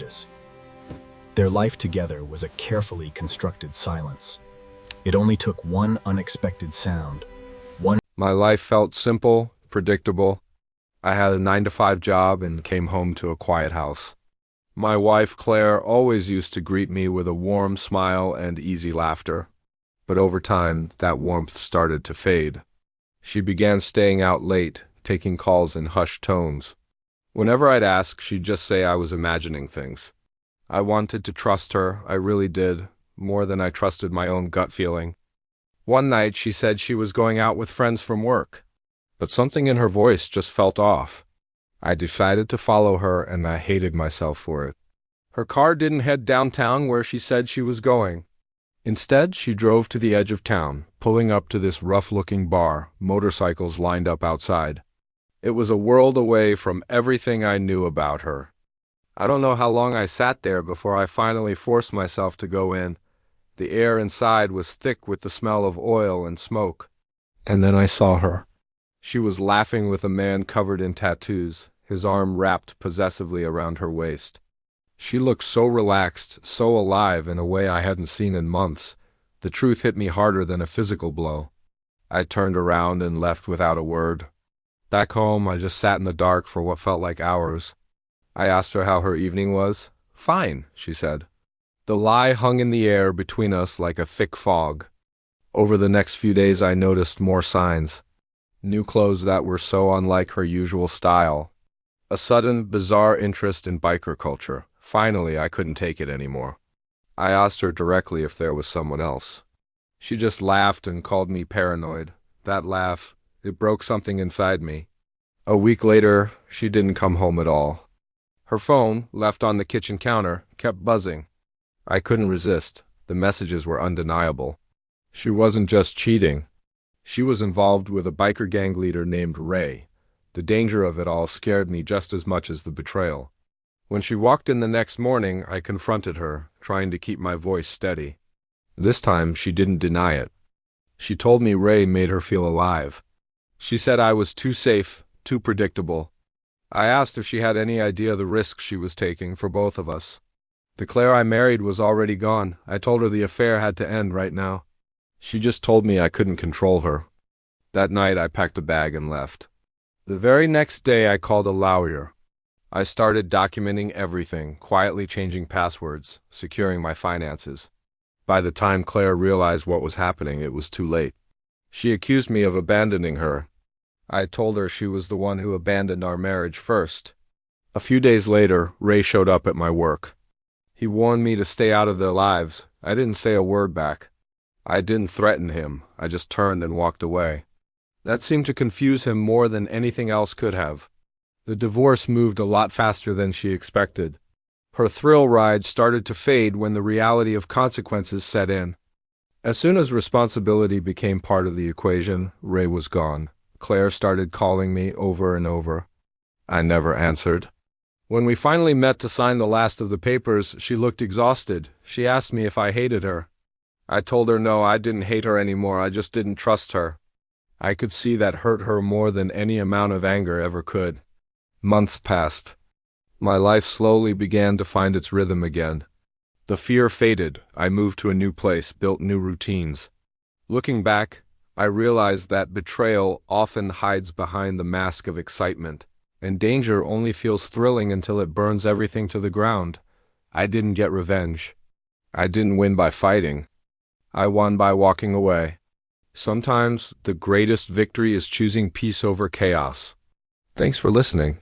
practice. Their life together was a carefully constructed silence. It only took one unexpected sound. My life felt simple, predictable. I had a 9-to-5 job and came home to a quiet house. My wife, Claire, always used to greet me with a warm smile and easy laughter. But over time, that warmth started to fade. She began staying out late, taking calls in hushed tones. Whenever I'd ask, she'd just say I was imagining things. I wanted to trust her, I really did, more than I trusted my own gut feeling. One night she said she was going out with friends from work, but something in her voice just felt off. I decided to follow her, and I hated myself for it. Her car didn't head downtown where she said she was going. Instead, she drove to the edge of town, pulling up to this rough-looking bar, motorcycles lined up outside. It was a world away from everything I knew about her. I don't know how long I sat there before I finally forced myself to go in. The air inside was thick with the smell of oil and smoke. And then I saw her. She was laughing with a man covered in tattoos, his arm wrapped possessively around her waist. She looked so relaxed, so alive in a way I hadn't seen in months. The truth hit me harder than a physical blow. I turned around and left without a word. Back home, I just sat in the dark for what felt like hours. I asked her how her evening was. "Fine," she said. The lie hung in the air between us like a thick fog. Over the next few days I noticed more signs. New clothes that were so unlike her usual style. A sudden, bizarre interest in biker culture. Finally, I couldn't take it anymore. I asked her directly if there was someone else. She just laughed and called me paranoid. That laugh, it broke something inside me. A week later, she didn't come home at all. Her phone, left on the kitchen counter, kept buzzing. I couldn't resist. The messages were undeniable. She wasn't just cheating. She was involved with a biker gang leader named Ray. The danger of it all scared me just as much as the betrayal. When she walked in the next morning, I confronted her, trying to keep my voice steady. This time, she didn't deny it. She told me Ray made her feel alive. She said I was too safe, too predictable. I asked if she had any idea the risk she was taking for both of us. The Claire I married was already gone. I told her the affair had to end right now. She just told me I couldn't control her. That night I packed a bag and left. The very next day I called a lawyer. I started documenting everything, quietly changing passwords, securing my finances. By the time Claire realized what was happening, it was too late. She accused me of abandoning her. I told her she was the one who abandoned our marriage first. A few days later, Ray showed up at my work. He warned me to stay out of their lives. I didn't say a word back. I didn't threaten him. I just turned and walked away. That seemed to confuse him more than anything else could have. The divorce moved a lot faster than she expected. Her thrill ride started to fade when the reality of consequences set in. As soon as responsibility became part of the equation, Ray was gone. Claire started calling me over and over. I never answered. When we finally met to sign the last of the papers, she looked exhausted. She asked me if I hated her. I told her no, I didn't hate her anymore, I just didn't trust her. I could see that hurt her more than any amount of anger ever could. Months passed. My life slowly began to find its rhythm again. The fear faded. I moved to a new place, built new routines. Looking back, I realized that betrayal often hides behind the mask of excitement, and danger only feels thrilling until it burns everything to the ground. I didn't get revenge. I didn't win by fighting. I won by walking away. Sometimes the greatest victory is choosing peace over chaos. Thanks for listening.